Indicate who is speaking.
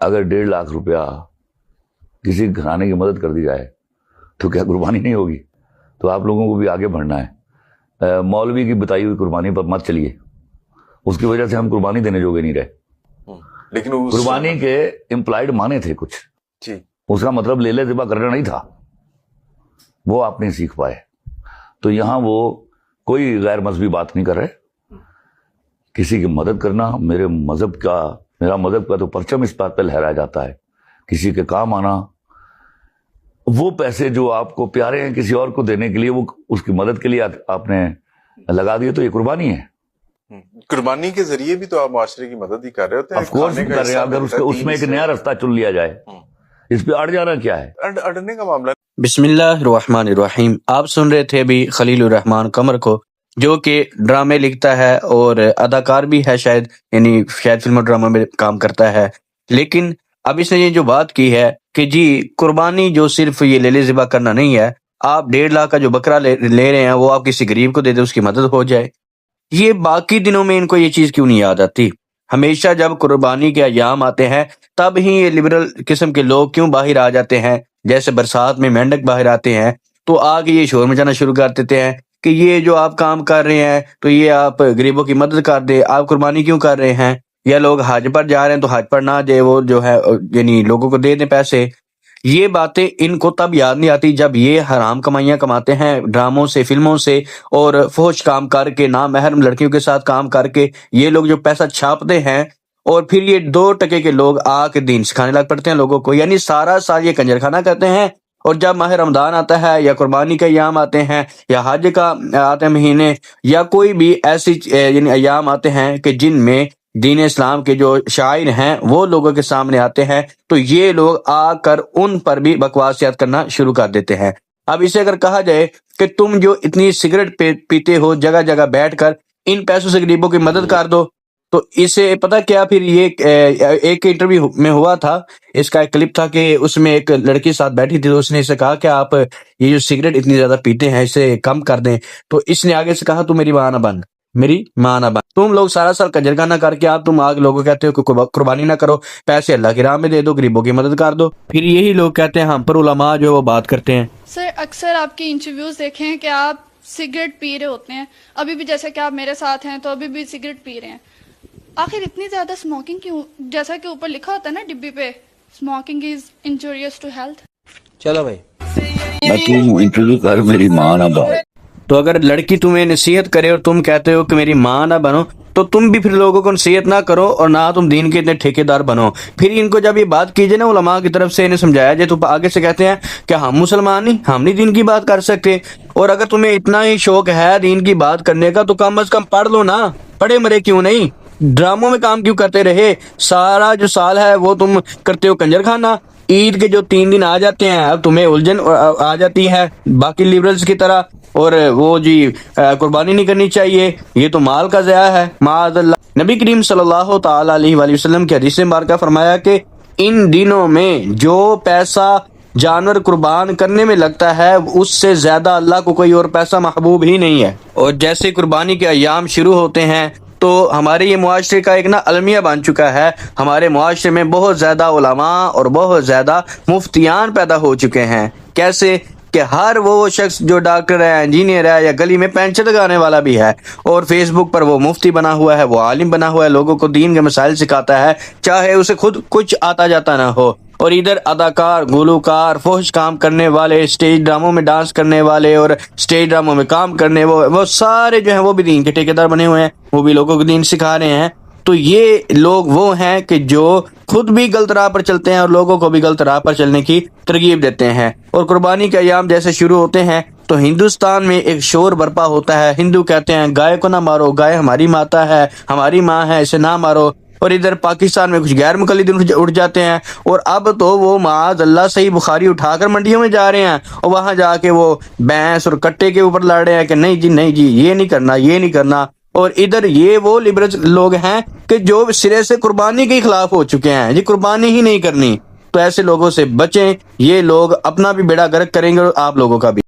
Speaker 1: اگر 1.5 لاکھ روپیہ کسی گھرانے کی مدد کر دی جائے تو کیا قربانی نہیں ہوگی؟ تو آپ لوگوں کو بھی آگے بڑھنا ہے. مولوی کی بتائی ہوئی قربانی پر مت چلیے، اس کی وجہ سے ہم قربانی دینے جوگے نہیں رہے.
Speaker 2: لیکن
Speaker 1: قربانی کے امپلائڈ معنی تھے کچھ، اس کا مطلب لے لے ذبح کرنا نہیں تھا، وہ آپ نہیں سیکھ پائے. تو یہاں وہ کوئی غیر مذہبی بات نہیں کر رہے. کسی کی مدد کرنا میرا مذہب کا تو پرچم اس بات پہ لہرایا جاتا ہے. کسی کے کام آنا، وہ پیسے جو آپ کو پیارے ہیں کسی اور کو دینے کے لیے، وہ اس کی مدد کے لیے آپ نے لگا دیے، تو یہ قربانی ہے.
Speaker 2: قربانی کے ذریعے بھی تو آپ معاشرے کی مدد ہی کر رہے ہوتے ہیں.
Speaker 1: آف کورس کر رہے ہیں، اگر اس میں ایک نیا رستہ چن لیا جائے، اس پہ اڑ جانا کیا ہے؟
Speaker 2: اڑنے کا معاملہ.
Speaker 3: بسم اللہ الرحمن الرحیم. آپ سن رہے تھے ابھی خلیل الرحمان قمر کو، جو کہ ڈرامے لکھتا ہے اور اداکار بھی ہے، شاید فلم اور ڈرامہ میں کام کرتا ہے. لیکن اب اس نے یہ جو بات کی ہے کہ جی قربانی جو صرف یہ لے ذبح کرنا نہیں ہے، آپ 1.5 لاکھ کا جو بکرا لے رہے ہیں وہ آپ کسی غریب کو دے دیں، اس کی مدد ہو جائے. یہ باقی دنوں میں ان کو یہ چیز کیوں نہیں یاد آتی؟ ہمیشہ جب قربانی کے ایام آتے ہیں تب ہی یہ لبرل قسم کے لوگ کیوں باہر آ جاتے ہیں؟ جیسے برسات میں مینڈک باہر آتے ہیں تو آگے یہ شور مچانا شروع کر دیتے ہیں کہ یہ جو آپ کام کر رہے ہیں تو یہ آپ غریبوں کی مدد کر دیں، آپ قربانی کیوں کر رہے ہیں؟ یا لوگ حج پر جا رہے ہیں تو حج پر نہ جائے، وہ جو ہے یعنی لوگوں کو دے دیں پیسے. یہ باتیں ان کو تب یاد نہیں آتی جب یہ حرام کمائیاں کماتے ہیں ڈراموں سے، فلموں سے، اور فحش کام کر کے، نامحرم لڑکیوں کے ساتھ کام کر کے یہ لوگ جو پیسہ چھاپتے ہیں، اور پھر یہ 2 ٹکے کے لوگ آ کے دین سکھانے لگ پڑتے ہیں لوگوں کو. یعنی سارا سال یہ کنجر خانہ کرتے ہیں، اور جب ماہ رمضان آتا ہے یا قربانی کے ایام آتے ہیں یا حج کا آتے ہیں مہینے، یا کوئی بھی ایسی یعنی ایام آتے ہیں کہ جن میں دین اسلام کے جو شاعر ہیں وہ لوگوں کے سامنے آتے ہیں، تو یہ لوگ آ کر ان پر بھی بکواسیات کرنا شروع کر دیتے ہیں. اب اسے اگر کہا جائے کہ تم جو اتنی سگریٹ پیتے ہو جگہ جگہ بیٹھ کر، ان پیسوں سے غریبوں کی مدد کر دو، تو اسے پتہ کیا؟ پھر یہ ایک انٹرویو میں ہوا تھا، اس کا ایک کلپ تھا کہ اس میں ایک لڑکی ساتھ بیٹھی تھی، تو اس نے اسے کہا کہ آپ یہ جو سگریٹ اتنی زیادہ پیتے ہیں اسے کم کر دیں. تو اس نے آگے سے کہا تو میری ماں نہ بن، میری ماں نہ بن. تم لوگ سارا سال کنجرگانہ کر کے آپ تم آگے لوگوں کہتے ہو کہ قربانی نہ کرو، پیسے اللہ کی راہ میں دے دو، غریبوں کی مدد کر دو. پھر یہی لوگ کہتے ہیں ہم پر علماء جو وہ بات کرتے ہیں.
Speaker 4: سر اکثر آپ کی انٹرویوز دیکھیں کہ آپ سگریٹ پی رہے ہوتے ہیں، ابھی بھی جیسے کہ آپ میرے ساتھ ہیں تو ابھی بھی سگریٹ پی رہے ہیں. آخر اتنی زیادہ اسموکنگ کیوں؟ جیسا کہ اوپر لکھا ہوتا ہے نا ڈبی پہ، smoking is injurious to health.
Speaker 3: چلو بھائی،
Speaker 1: تم انٹرویو کر میری ماں نہ بن.
Speaker 3: تو اگر لڑکی تمہیں نصیحت کرے اور تم کہتے ہو کہ میری ماں نہ بنو، تو تم بھی پھر لوگوں کو نصیحت نہ کرو اور نہ تم دین کے اتنے ٹھیکیدار بنو. پھر ان کو جب یہ بات کیجئے نا علماء کی طرف سے انہیں سمجھایا جائے تو آگے سے کہتے ہیں کہ ہم مسلمان نہیں، ہم نہیں دین کی بات کر سکتے. اور اگر تمہیں اتنا ہی شوق ہے دین کی بات کرنے کا تو کم از کم پڑھ لو نا، پڑھے مرے کیوں نہیں؟ ڈراموں میں کام کیوں کرتے رہے؟ سارا جو سال ہے وہ تم کرتے ہو کنجر خانہ. عید کے جو 3 دن آ جاتے ہیں اب تمہیں الجھن آ جاتی ہے باقی لیبرلز کی طرح، اور وہ جی قربانی نہیں کرنی چاہیے، یہ تو مال کا ضیاع ہے معاذ اللہ. نبی کریم صلی اللہ تعالی علیہ وآلہ وسلم کی حدیث مبارکہ فرمایا کہ ان دنوں میں جو پیسہ جانور قربان کرنے میں لگتا ہے اس سے زیادہ اللہ کو کوئی اور پیسہ محبوب ہی نہیں ہے. اور جیسے قربانی کے ایام شروع ہوتے ہیں تو ہمارے یہ معاشرے کا ایک المیہ بن چکا ہے. ہمارے معاشرے میں بہت زیادہ علماء اور بہت زیادہ مفتیان پیدا ہو چکے ہیں. کیسے کہ ہر وہ شخص جو ڈاکٹر ہے، انجینئر ہے، یا گلی میں پینچر لگانے والا بھی ہے، اور فیس بک پر وہ مفتی بنا ہوا ہے، وہ عالم بنا ہوا ہے، لوگوں کو دین کے مسائل سکھاتا ہے، چاہے اسے خود کچھ آتا جاتا نہ ہو. اور ادھر اداکار، گلوکار، فحش کام کرنے والے، اسٹیج ڈراموں میں ڈانس کرنے والے اور اسٹیج ڈراموں میں کام کرنے وہ سارے جو ہیں وہ بھی دین کے ٹھیکیدار بنے ہوئے ہیں، وہ بھی لوگوں کو دین سکھا رہے ہیں. تو یہ لوگ وہ ہیں کہ جو خود بھی غلط راہ پر چلتے ہیں اور لوگوں کو بھی غلط راہ پر چلنے کی ترغیب دیتے ہیں. اور قربانی کے ایام جیسے شروع ہوتے ہیں تو ہندوستان میں ایک شور برپا ہوتا ہے. ہندو کہتے ہیں گائے کو نہ مارو، گائے ہماری ماتا ہے، ہماری ماں ہے، اسے نہ مارو. اور ادھر پاکستان میں کچھ غیر مقلد اٹھ جاتے ہیں، اور اب تو وہ معاذ اللہ صحیح بخاری اٹھا کر منڈیوں میں جا رہے ہیں اور وہاں جا کے وہ بھینس اور کٹے کے اوپر لڑ رہے ہیں کہ نہیں جی نہیں جی یہ نہیں کرنا، یہ نہیں کرنا. اور ادھر یہ وہ لبرل لوگ ہیں کہ جو سرے سے قربانی کے خلاف ہو چکے ہیں، جی قربانی ہی نہیں کرنی. تو ایسے لوگوں سے بچیں، یہ لوگ اپنا بھی بیڑا غرق کریں گے اور آپ لوگوں کا بھی.